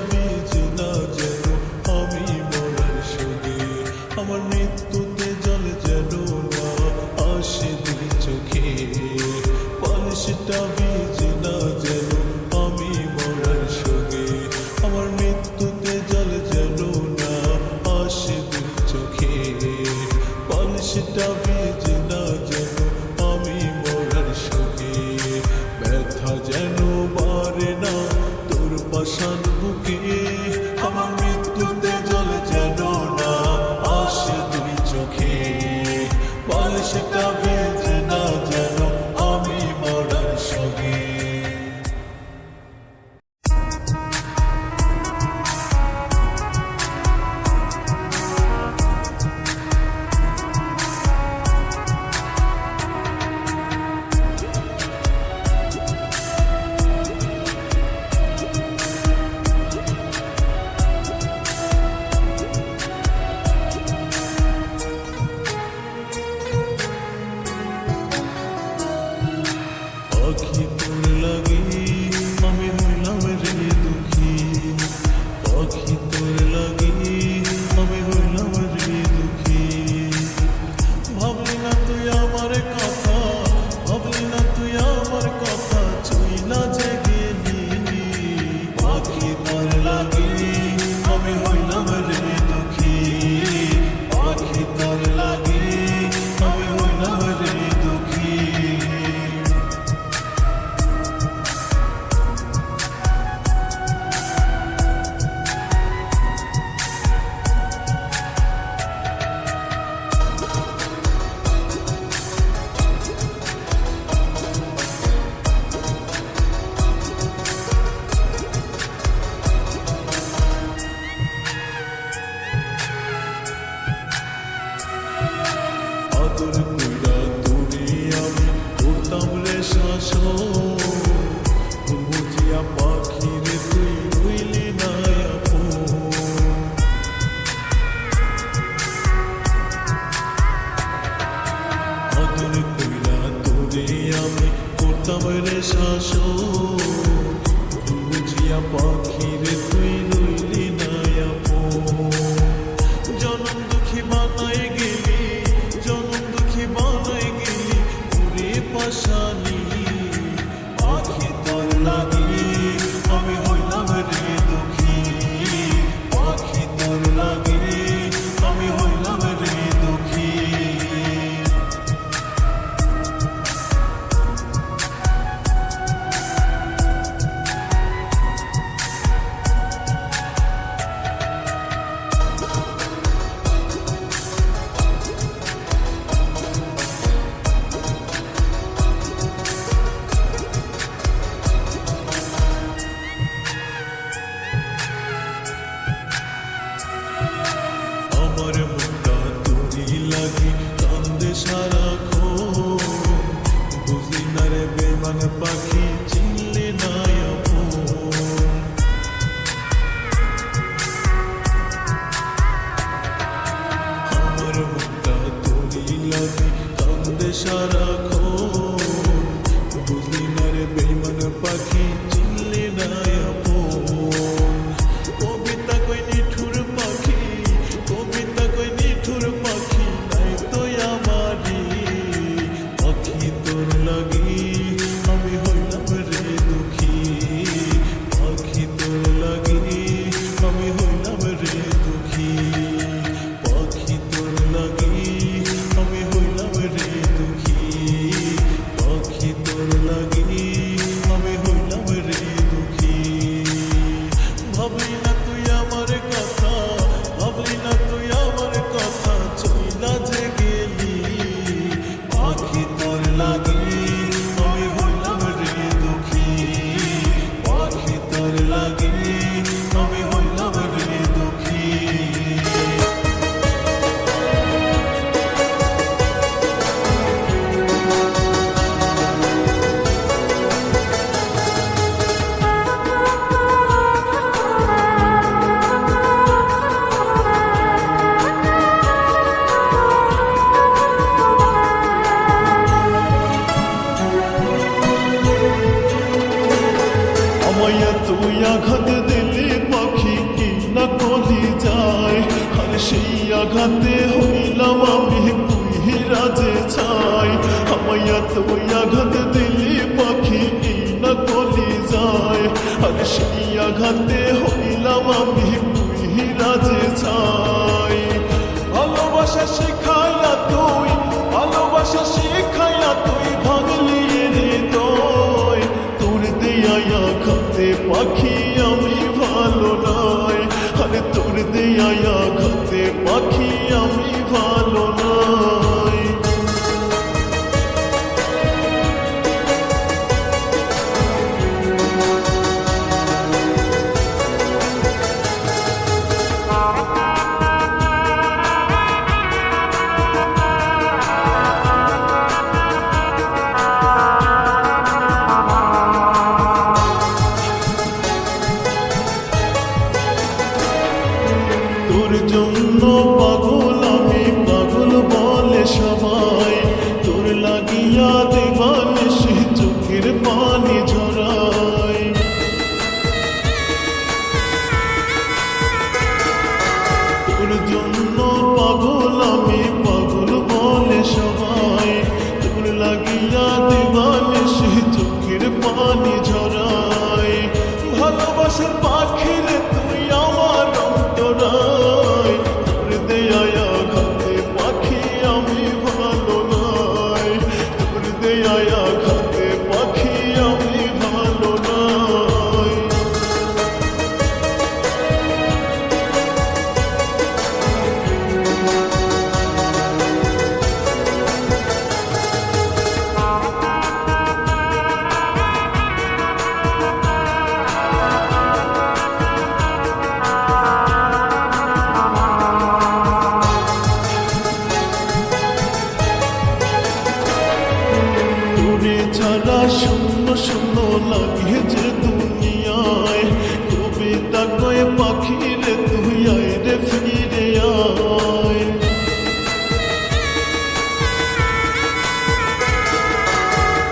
ভিজে না যেন আমি মরার শোকে, আমার মৃত্যুতে জল যেন না আসে দুই চোখে, বালিশটা ভিজে না যেন আমি মরার শোকে, আমার মৃত্যুতে জল যেন না আসে দুই চোখে, বালিশটা ভিজে না যেন আমি মরার শোকে, ব্যথা যেন বাড়ে না তোর পাষাণ বুকে, আমার মৃত্যুতে জল যেন না আসে দুই চোখে, বালিশটা ভিজে না যেন আমি মরার শোকে। আঘাতে হইলাম আমি কুইরা যে ছাই, আমায় তুই আঘাত দিলি পাখি এই না কলি যায়। আর সেই আঘাতে হইলাম আমি কুইরা যে ছাই। ভালোবাসা শিখাইয়া তুই, ভালোবাসা শিখাইয়া তুই ভাঙলি রে তোয়। তোর দেয়ায় আঘাতে পাখি আমি ভালো নয়, আরে তোর দেয়ায় আঘাতে পাখি আমি ভালো নয়। তোর জন্য পাগল আমি, পাগল বলে সবাই। তোর লাগিয়া দিবানিশি চোখের পানি ঝরাই। তোর জন্য পাগল আমি, পাগল বলে সবাই। তোর লাগিয়া দিবানিশি চোখের পানি ঝরাই। ভালোবাসার পাখি রে তুই আমার অন্তরায়। তোর দেয়ায় আঘাতে পাখি আমি ভালো নয়, তোর দেয়ায় আঘাতে পাখি আমি ভালো নয়। তোরে ছাড়া শূন্য শূন্য লাগে যে দুনিয়ায়। কবিতা কয়ে পাখি রে তুই আয় রে ফিরে আয়।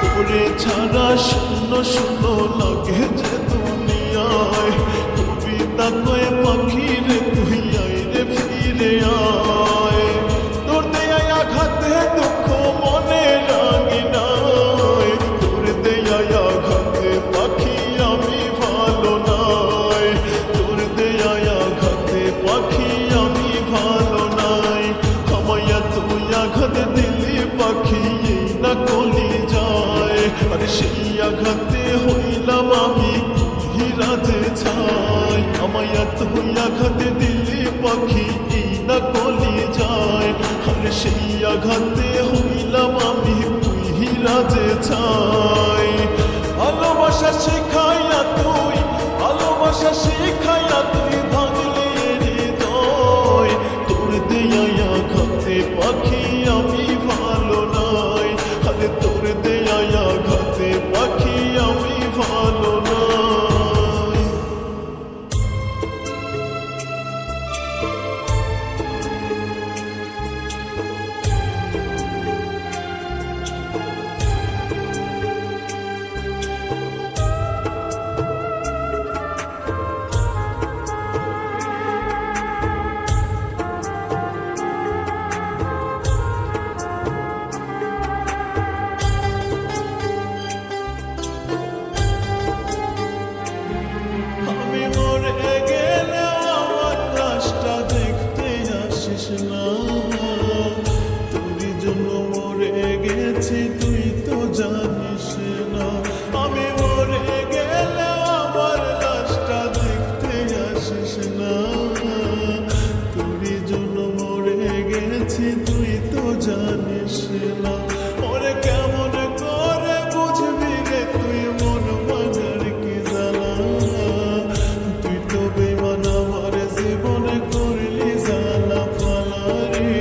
তোরে ছাড়া শূন্য শূন্য লাগে যে দুনিয়ায়। কবিতা কয়ে পাখি রে তুই আয় রে ফিরে আয়। তোর দেয়ায় আঘাতে দুঃখ মনে রাঙি নাই। তোর দেয়ায় আঘাতে পাখি আমি ভালো নাই, তোর দেয়ায় আঘাতে পাখি আমি ভালো নাই। আমায় তুই আঘাত দিলি পাখি এই না কলি যায়। আর সেই আঘাতে হইলাম আমি হীরা যে ছাই। আমায় তুই আঘাত দিলি পাখি এই না কলি যায়। আর সেই আঘাতে হইলাম আমি হীরা যে ছাই। ভালোবাসা শিখাইয়া তুই, ভালোবাসা শিখাইয়া তুই ভাঙলি হৃদয়। তোর দেয়ায় আঘাতে পাখি আমি ভালো নয়, আরে তোর দেয়ায় আঘাতে পাখি আমি ভালো নয়। আমি মরে গেলে আমার লাশটা দেখতে আসিস না। তোর জন্য মরে গেছি তুই তো জানিস না। আমি মরে গেলে আমার লাশটা দেখতে আসিস না। তোর জন্য মরে গেছি তুই তো জানিস না। ওরে কেমন করে বুঝবি রে তুই মন ভাঙার কি জ্বালা। তুই তো বেমান আমার জীবনে করলি জ্বালা ফালা রে।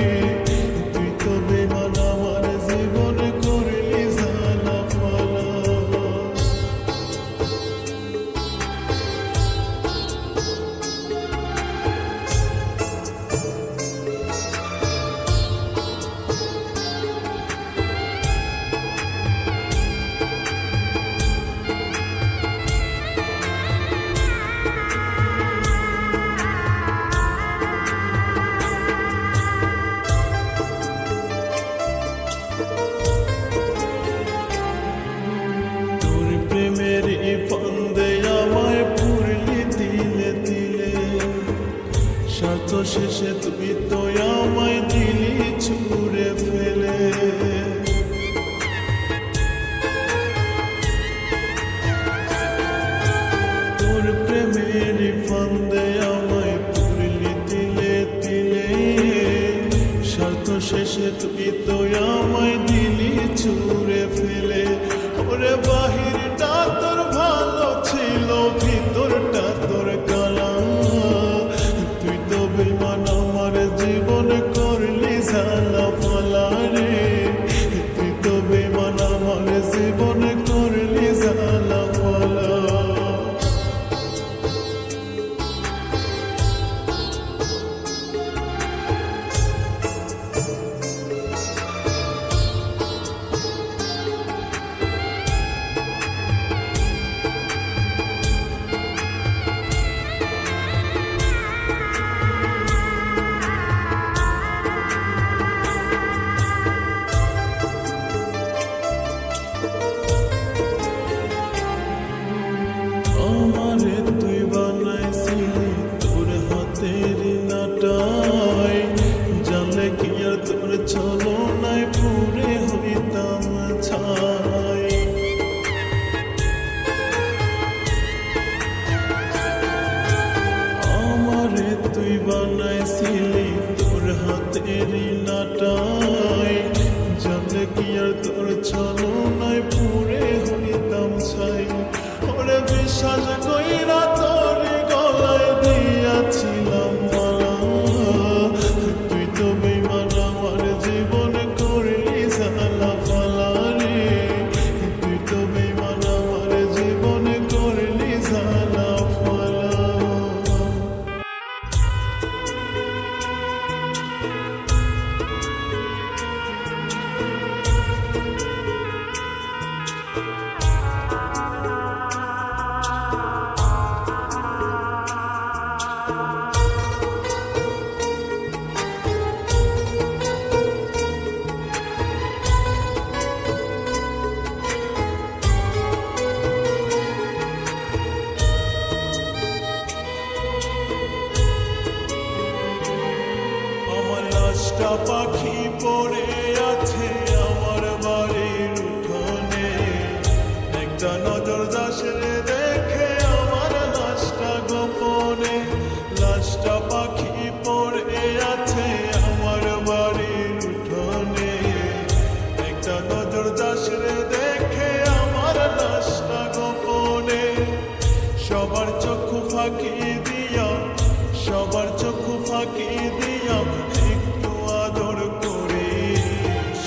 তুই তো বেমান আমার জীবনে করলি জ্বালা ফালা। শেষে তুই তো আমায় দিলি ছুঁড়ে ফেলে। তোর প্রেমের ফান্দে আমায় পুরলি তিলে তিলে, স্বার্থ শেষে তুই তো আমায় দিলি ছুঁড়ে ফেলে। ওরে বাহিরটা তোর ভালো ছিল, ভিতরটা তোর কালা, তুই তো বেমান আমার জীবন করলি ঝালা ফলা রে, তুই তো বেমান আমার জীবন করলি ঝালা ফলা। আমারে তুই বানাইছিলি তোর হাতের নাটাই, জানলে কি আর তোর ছলনায় পুরে হইতাম ছাই। আমারে তুই বানাইছিলি তোর হাতের নাটাই, জানলে কি আর তোর ছলনায় পুরে হইতাম ছাই। ওরে বিশ্বাস কইরা তোর গলায় দিয়াছিলাম মালা, তুই তো বেঈমান আমার জীবন করলি ঝালা ফালা রে, তুই তো বেঈমান আমার জীবন করলি ঝালা ফালা। আমার লাশটা পাখি পড়ে আছে আমার বাড়ির উঠোনে, একটা নজর যাস রে দেখে আমার লাশটা গোপনে। লাশটা পাখি পড়ে আছে আমার বাড়ির উঠোনে, একটা নজর যাস রে দেখে আমার লাশটা গোপনে। সবার চক্ষু ফাঁকি দিয়া, সবার চক্ষু ফাঁকি দিয়া একটু আদর করিস,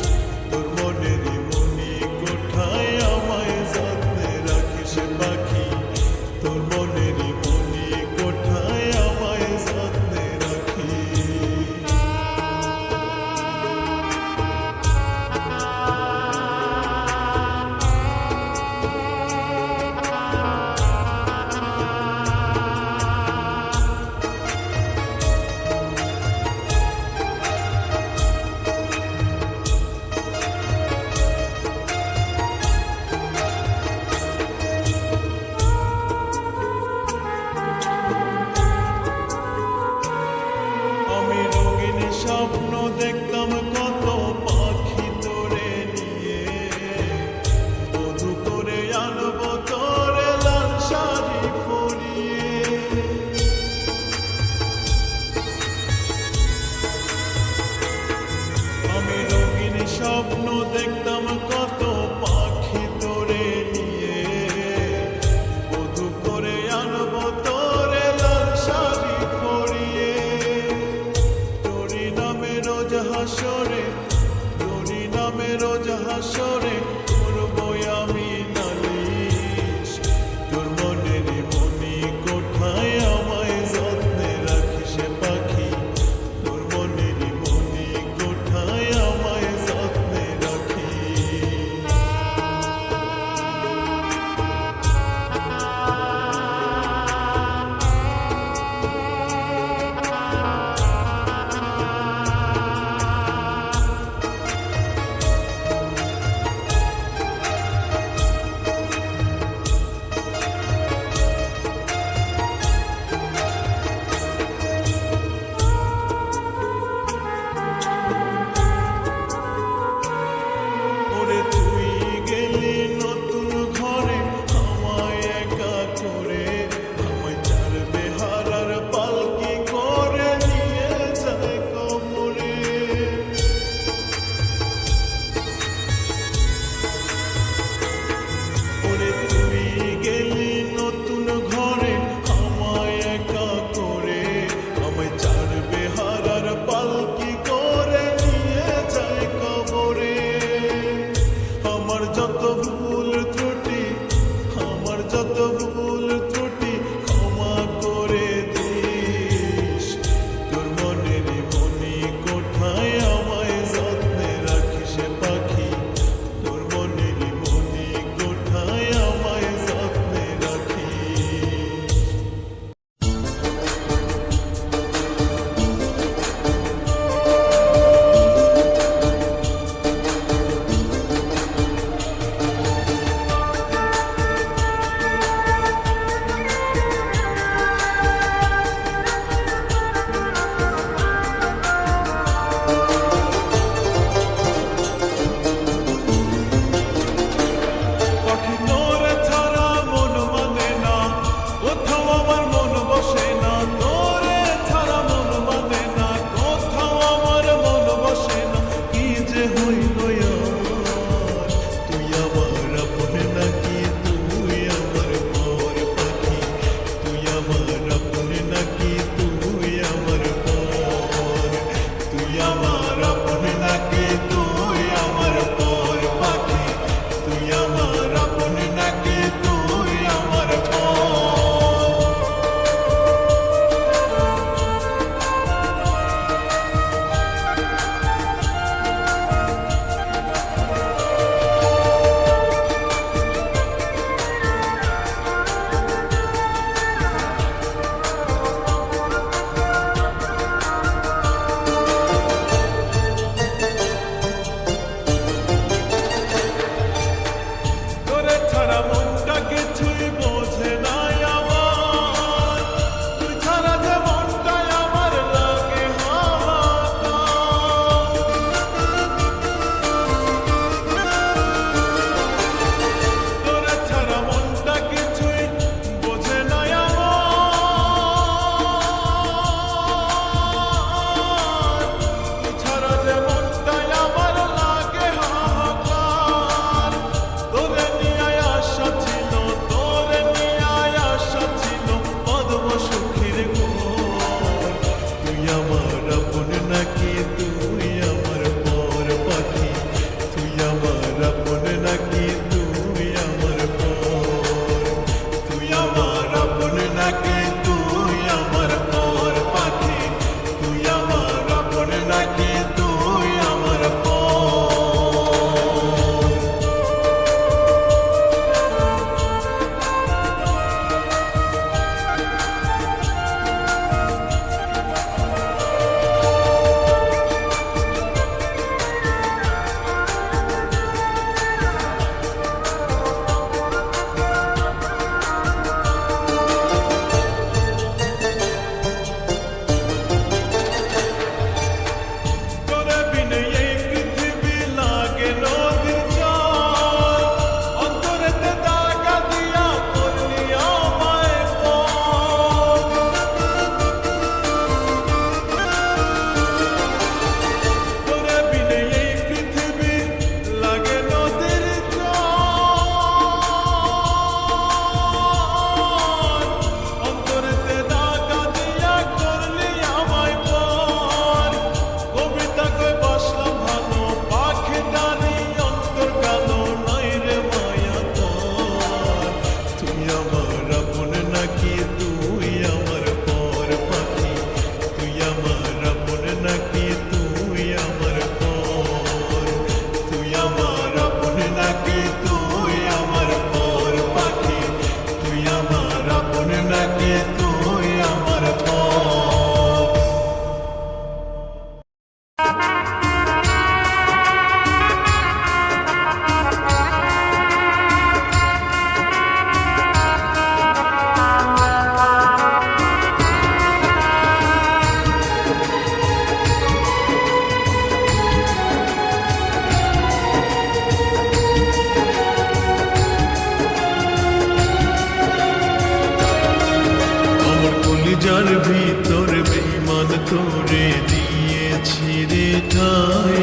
ভিতর বেঈমান তোরে দিয়েছি রে ঠাই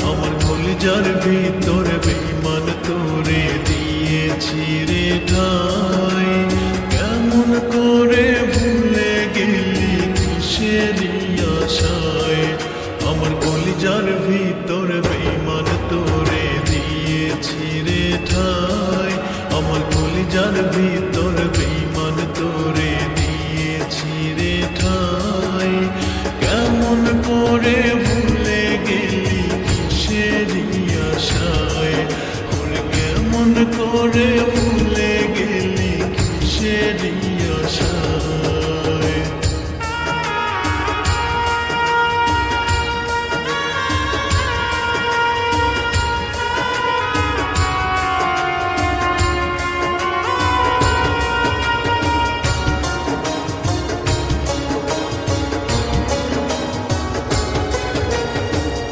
আমার কলিজার ভিতর বেঈমান তোরে দিয়েছি রে ঠাই কেমন করে ভুলে গেলি কিসেরি আশায় আমার কলিজার ভিতর বেঈমান তোরে দিয়েছি রে ঠাই আমার কলিজার ভিতর বেঈমান তোরে দিয়েছি রে ঠাই কেমন করে ভুলে গেলি কিসেরি আশায় ওরে কেমন করে ভুলে গেলি কিসেরি আশায়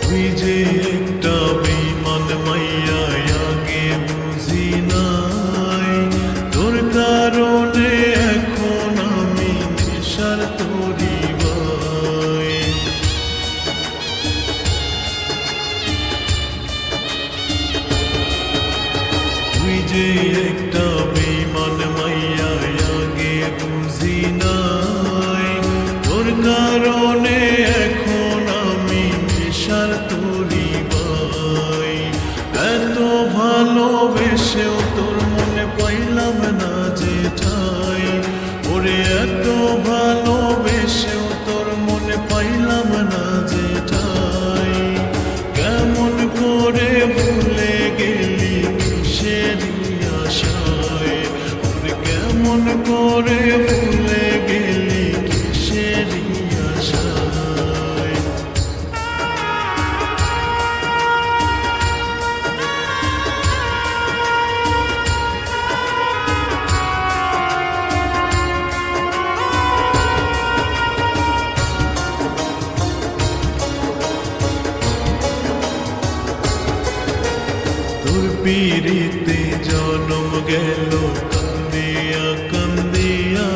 তুই যে একটা বেঈমান মাইয়া আগে বুঝি নাই তোর কারণে এখন আমি নেশার তোরি ভাই তুই যে একটা বেঈমান মাইয়া আগে বুঝি নাই তোর কারণে এখন আমি নেশার তোরি ভাই এত ভালোবেসেও তোর মনে পাইলাম না যে ঠাই ওরে এত ভালোবেসেও তোর মনে পাইলাম না যে ঠাই কেমন করে ভুলে গেলি কিসেরি আশায় ওরে কেমন করে ভুলে গেলি কিসেরি আশায় তোর পিরিতে জন্ম গেল কান্দিয়া কান্দিয়া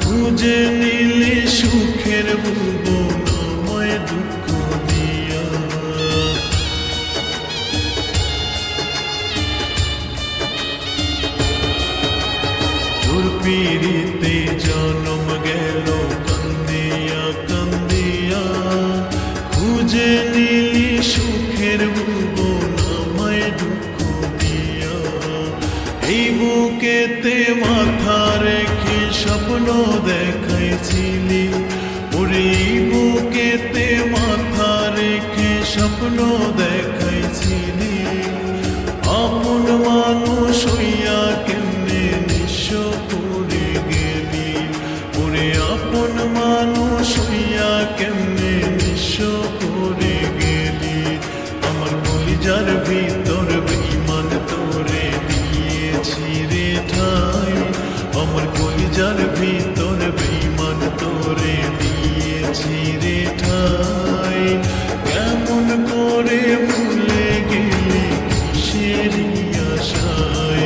খুঁজে নিলি সুখের ভুবন আমায় দুঃখ দিয়া তোর পিরিতে জন্ম গেল কান্দিয়া কান্দিয়া খুঁজে নিলি সুখের ভুবন আমায় দুঃখ দিয়া এই বুকেতে মাথা রেখে স্বপ্ন দেখাইছিলি ওরে এই বুকেতে মাথা রেখে স্বপ্ন দেখাইছিলি আপন মানুষ হইয়া কেমনে নিঃস্ব করে গেলি ওরে আপন মানুষ হইয়া কেমনে নিঃস্ব করে গেলি আমার কলিজার ভিতর বেঈমান তোরে দিয়েছি রে ঠাই আমার কলিজার ভিতর বেঈমান তোরে দিয়েছি রে ঠাই কেমন করে ভুলে গেলি কিসেরি আশায়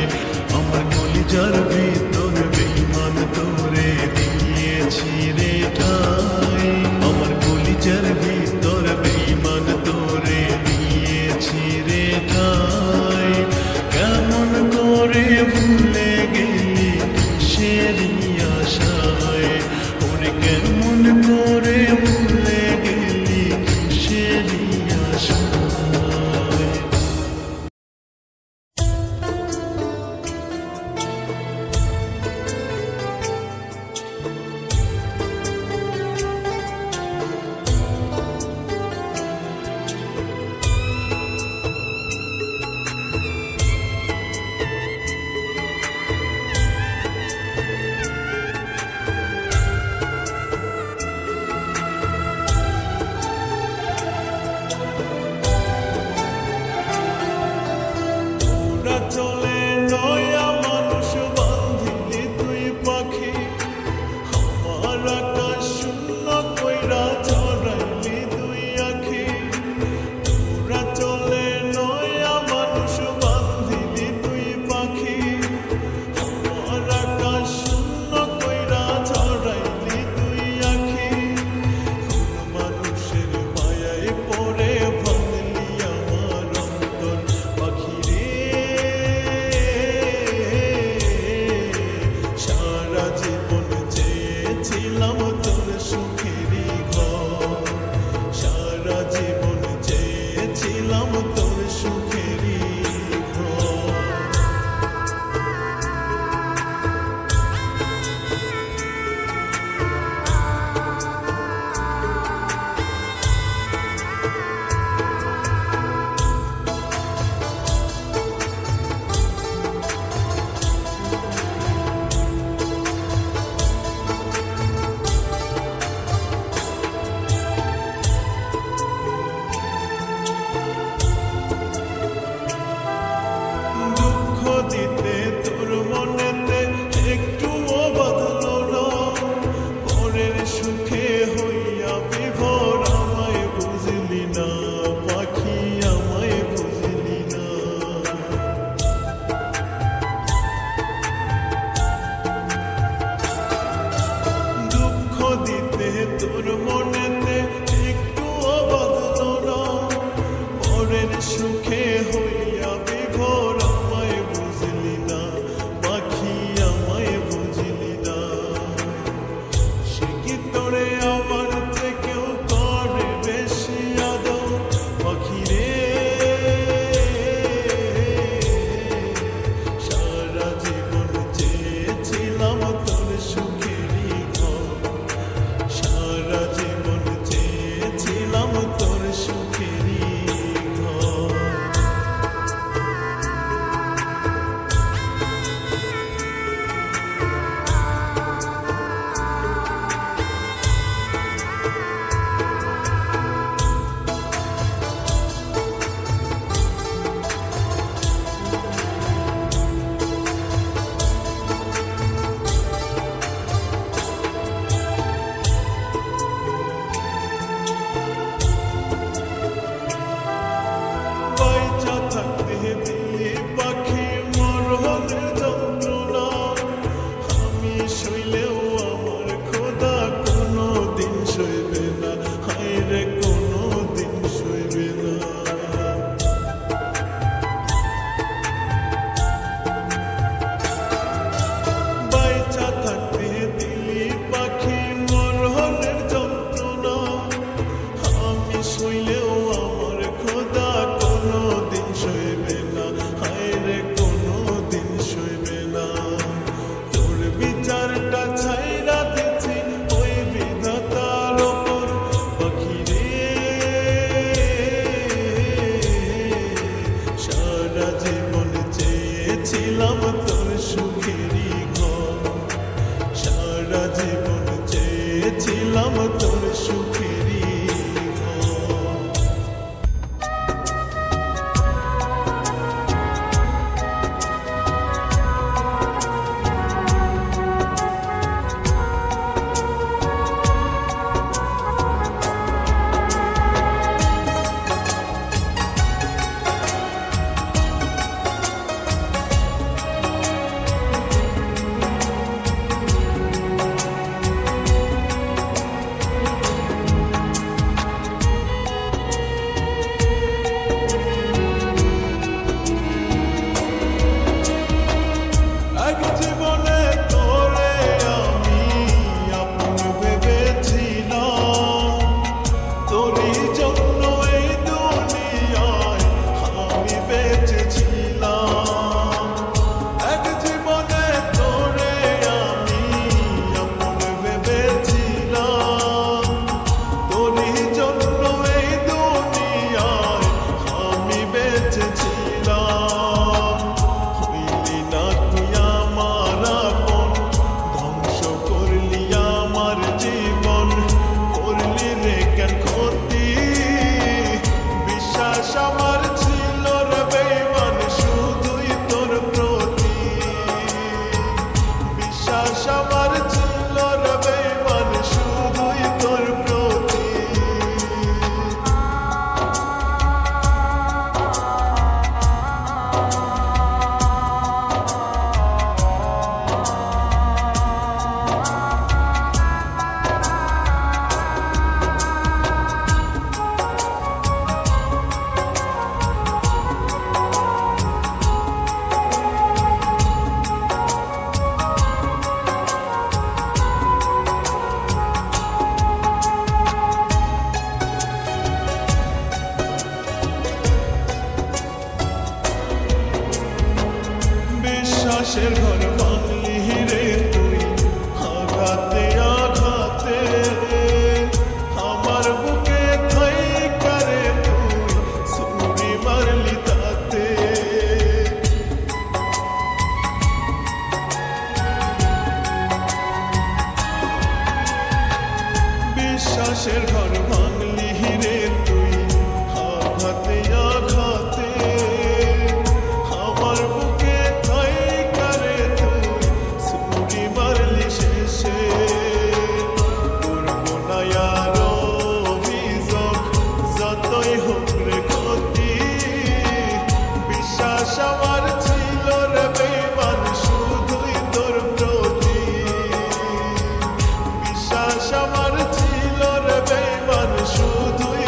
আমার কলিজার ভিতর বেঈমান তোরে দিয়েছি রে ঠাই আমার কলিজার ভিতর বেঈমান তোরে দিয়েছি রে ঠাই কেমন করে ভুলে গেলি কিসেরি আশায় ওরে কেমন করে ভুলে গেলি কিসেরি আশায় ছিলাম তোর সুখেরই ঘর। এক জীবনে তোরে আমি আপন ভেবেছিলাম, তোরই জন্য এই দুনিয়ায় আমি বেঁচেছিলাম। এক জীবনে তোরে আমি আপন ভেবেছিলাম, তোরই জন্য এই দুনিয়ায় আমি বেঁচেছিলাম। হইলি না তুই আমার আপন, ধ্বংস করলি আমার জীবন, করলি রে কেন ক্ষতি? বিশ্বাস আমার ছিল রে বেঈমান শুধুই তোর প্রতি, বিশ্বাস আমার ছিল রে বেঈমান শুধুই তোর প্রতি। বিশ্বাসের ঘর ভাঙলি রে তুই আঘাতে আঘাতে, আমার বুকে থাইকা রে তুই ছুরি মারলি তাতে। বিশ্বাসের ঘর ভাঙলি রে তুই আঘাতে আঘাতে, আমার বুকে থাইকা রে তুই ছুরি মারলি শেষে। করবো না আর অভিযোগ যতই হোক রে ক্ষতি, বিশ্বাস আমার ছিল রে বেঈমান শুধুই তোর প্রতি, বিশ্বাস আমার ছিল রে বেঈমান শুধুই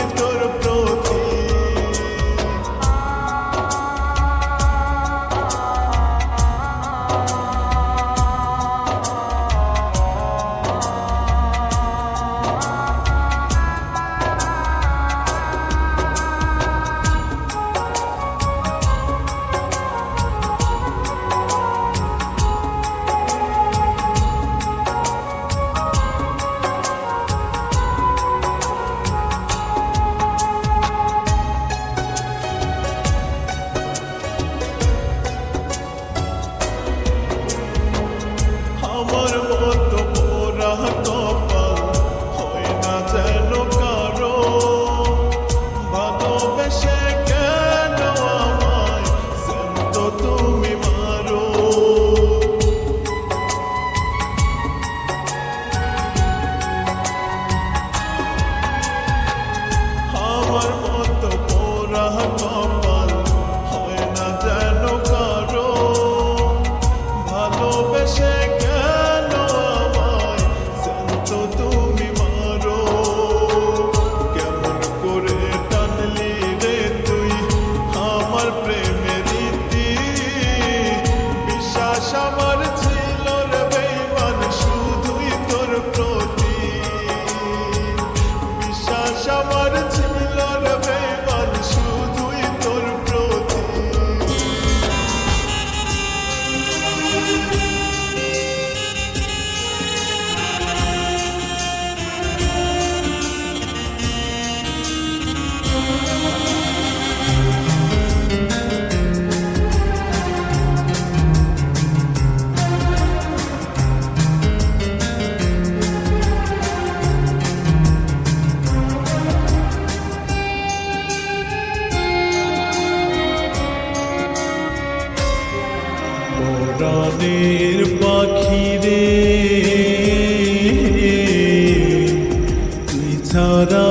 ছাড়া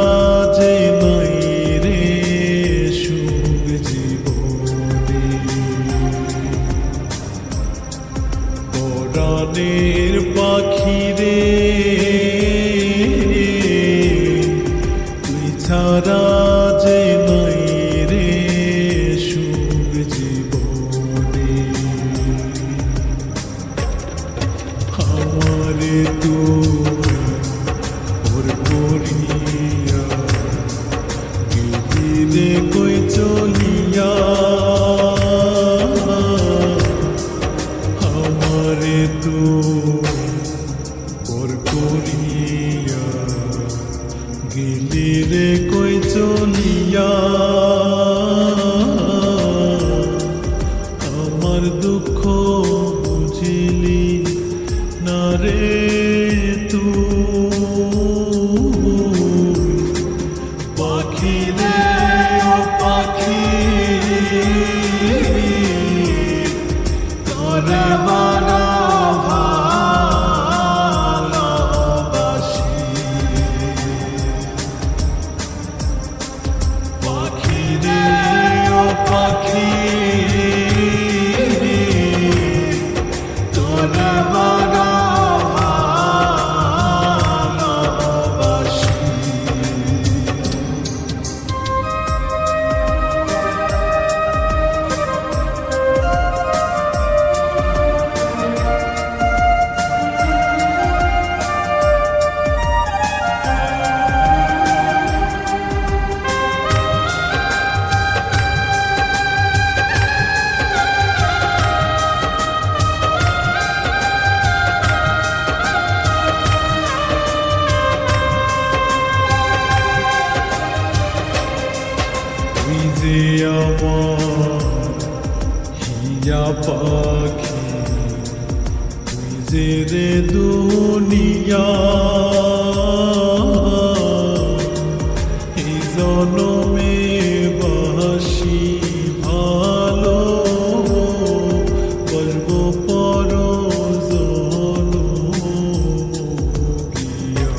যে নাই রে সুখ জীবনে পরাণের পাখি রে তুই ছাড়া যে নাই রে সুখ জীবনে আমারে তুই ওর করিয়া গেলি রে কই চলিয়া আমারে তুই ওর করিয়া গেলি রে কই চলিয়া আমার দুঃখ বুঝিলি না রে তুই পাখি রে ও পাখি তোরে মানা ভালোবাসি পাখি রে ও পাখি তোরে মানা যে আমার হিয়া পাখি তুই যে রে দুনিয়া এই জনমে বাসি ভালো বলব পর জনম গিয়া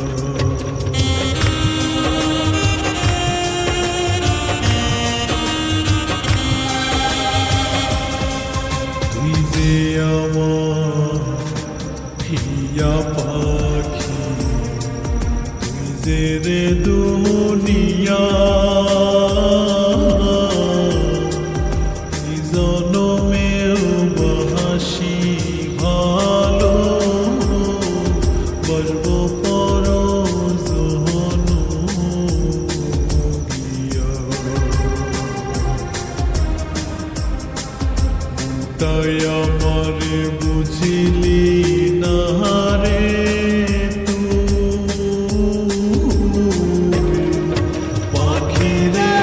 তুই যে আমার হিয়া পাখি তুই যে রে দুনিয়া এই জনমেও বাসি ভালো বলব পর জনম গিয়া তাই আমারে বুঝিলি না রে তুই পাখি রে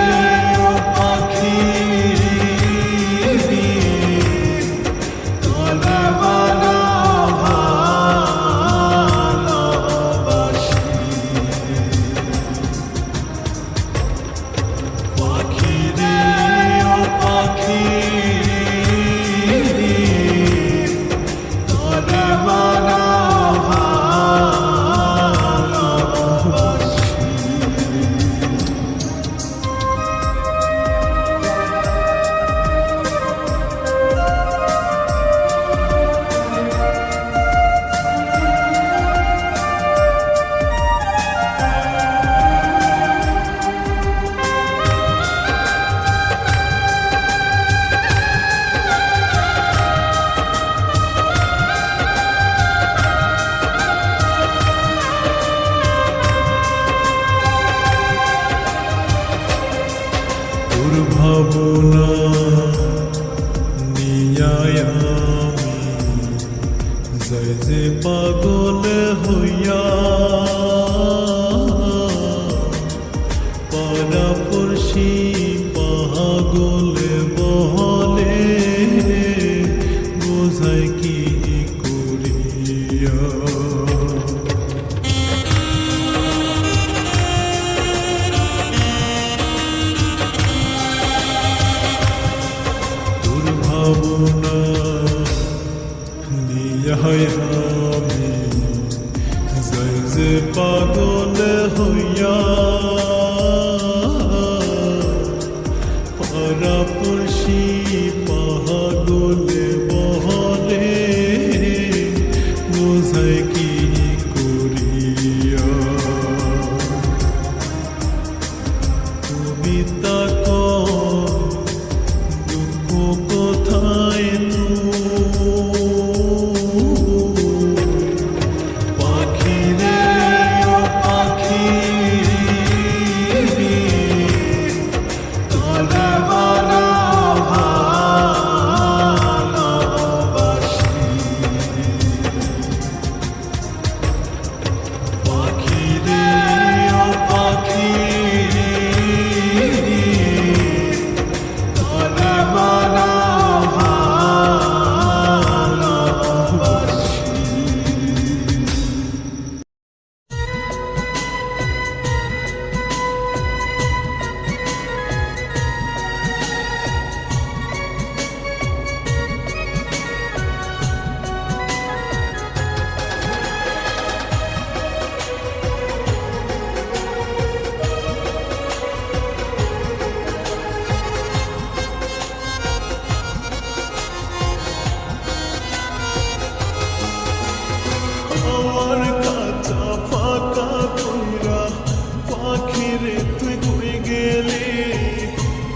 পাড়াপড়শি পাগলে বলে বোঝাই কি করিয়া তুমি তাকো দুঃখ কোথায় পাখি রে ও পাখি তোরে ভালোবাসি পাখি রে ও পাখি তোরে ভালোবাসি আমার কাঁচা ফাঁকা কইরা পাখি রে তুই কই গেলি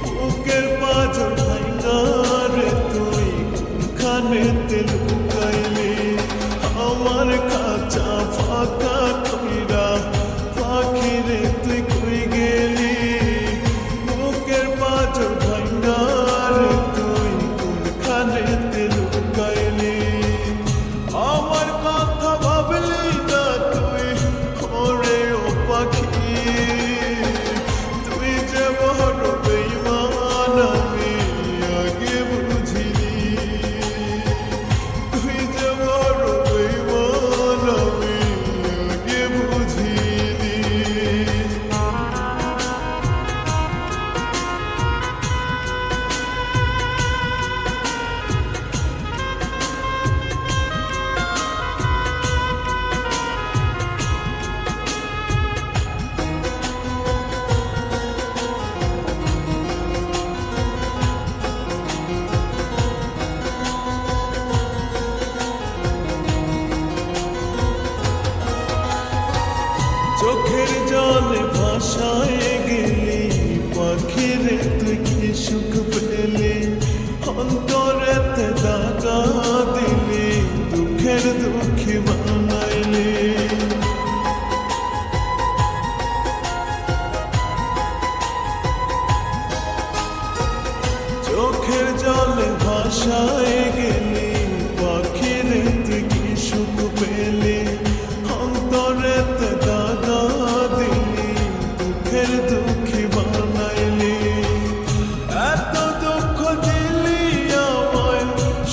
বুকের পাঁজর ভাঙা রে তুই কোনখানেতে লুকাইলি আমার কাঁচা ফাঁকা কইরা পাখি রে তুই কই গেলি বুকের পাঁজর ভাঙা রে তুই কোনখানেতে লুকাইলি আমার কথা ভাবলি না তুই ওরে ও পাখি তুই যে বড় বেঈমান আমি আগে বুঝিনি তুই যে বড় বেঈমান আমি আগে বুঝিনি চোখের জলে ভাসায় গেলি পাখি রে তুই কি সুখ পেলি অন্তরেতে দাগা দিলি দুঃখের দুঃখী বানাইলি চোখের জলে ভাসায় গেলি পাখি রে তুই কি সুখ পেলি অন্তরেতে দাগা দিলি দুঃখের দুঃখী বানাইলি এত দুঃখ দিলি আমায়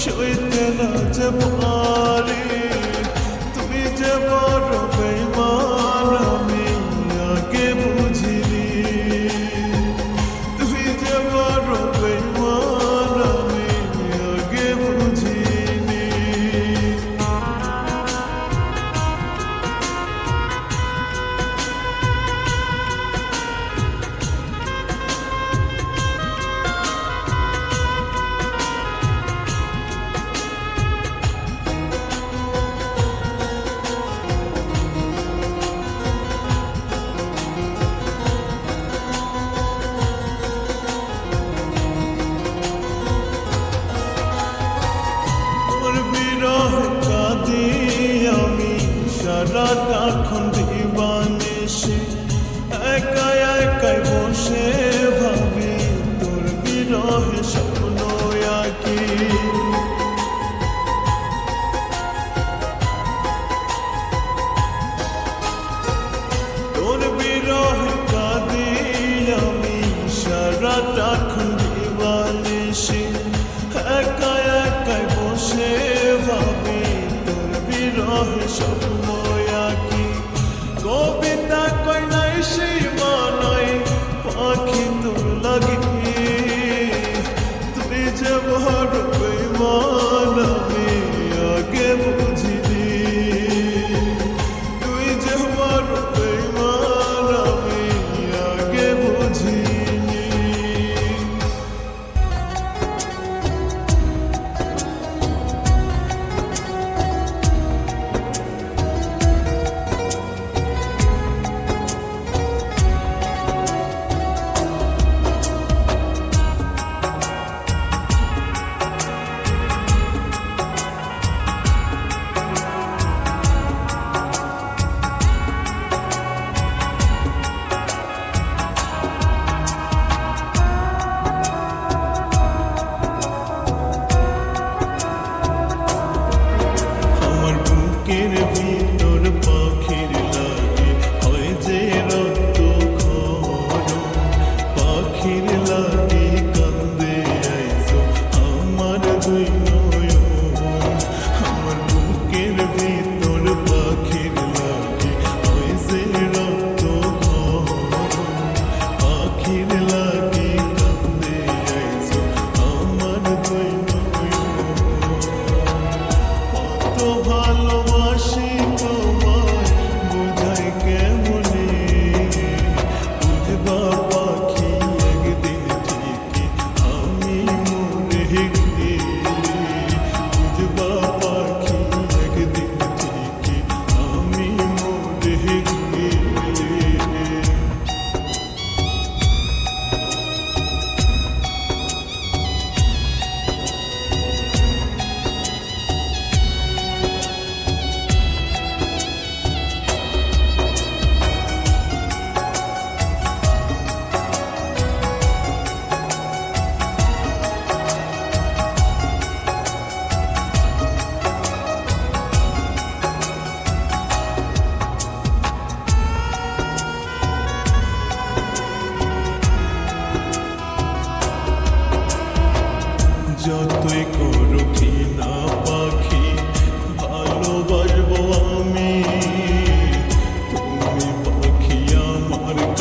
সইতে না যে পারি তুই যে বড় বেঈমান আমি আগে বুঝিনি তুই যে বড় বেঈমান আমি আগে বুঝিনি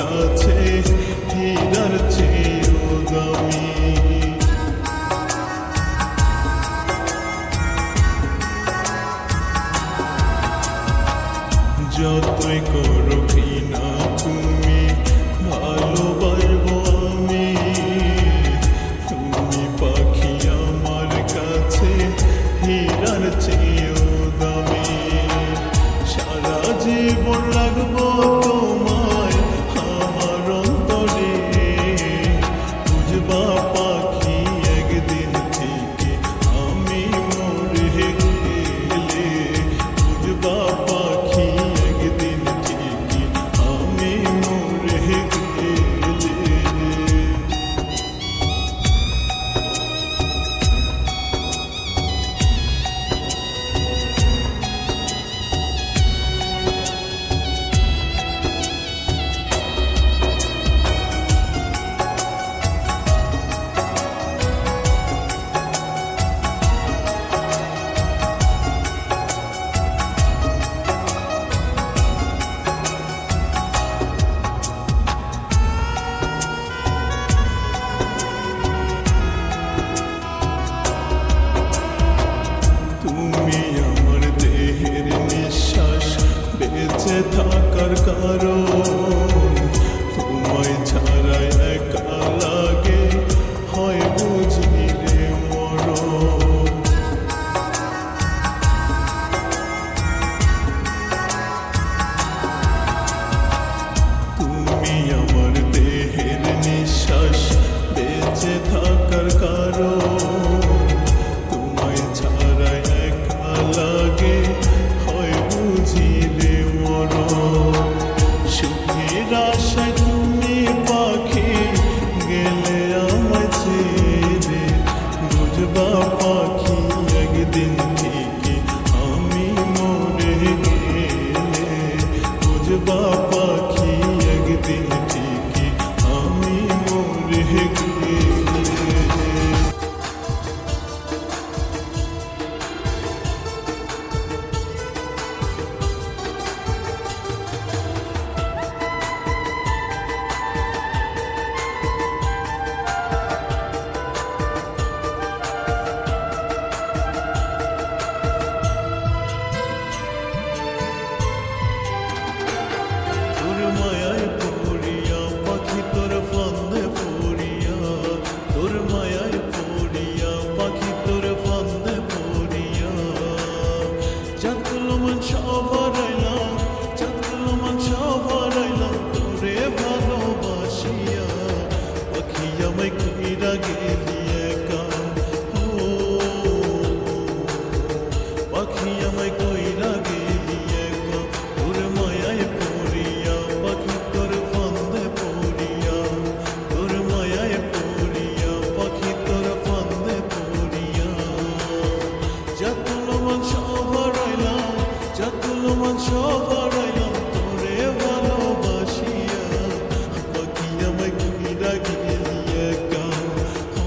কাছে হীরার চেয়েও দামি। যতই করো ঘৃণা তুমি ভালোবাসবো আমি, তুমি পাখি আমার কাছে হীরার চেয়েও দামি। সারা জীবন রাখবো তোমায় আমার অন্তরে, বুঝবা পাখি একদিন থেকে আমি মরে গেলে, বুঝবা পাখি একদিন থেকে আমি মরে গেলে। তুমি আমার দেহের নিঃশ্বাস, বেঁচে থাকার কারণ, তোমায় ছাড়া একা লাগে হয় বুঝি রে মরণ। তুমি আমার দেহের নিঃশ্বাস, বেঁচে থাকার কারণ, তোমায় ছাড়া একা লাগে হয় বুঝিলে মরণ। সুখের আশায় তুমি পাখি গেলে আমায় ছেড়ে, বুঝবা পাখি একদিন থেকে আমি মরে গেলে, বুঝবা পাখি একদিন থেকে আমি মরে গেলে। তোর মায়ায় পড়িয়া পাখি তোর ফান্দে পড়িয়া, তোর মায়ায় পড়িয়া পাখি তোর ফান্দে পড়িয়া, চাঁদগুলো মন সব হারাইলাম, চাঁদগুলো মন সব হারাইলাম তোরে ভালোবাসিয়া, পাখি আমায় কইরা গেলি একা, ও পাখি আমায় কইরা গেলি একা। তোর মায়ায় পড়িয়া পাখি তোর ফান্দে পড়িয়া, তোর মায়ায় পড়িয়া পাখি তোর ফান্দে পড়িয়া, চাঁদগুলো মন সব হারাইলাম, চাঁদগুলো মন সব হারাইলাম তোরে ভালোবাসিয়া, পাখি আমায় কইরা গেলি একা, ও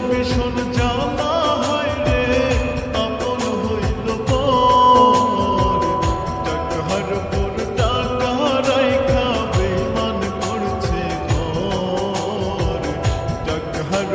ভীষণ জ্বালা হয় রে আপন হইল পর টাকার পর টাকা রাইখা বেমান করছে ঘর টাকার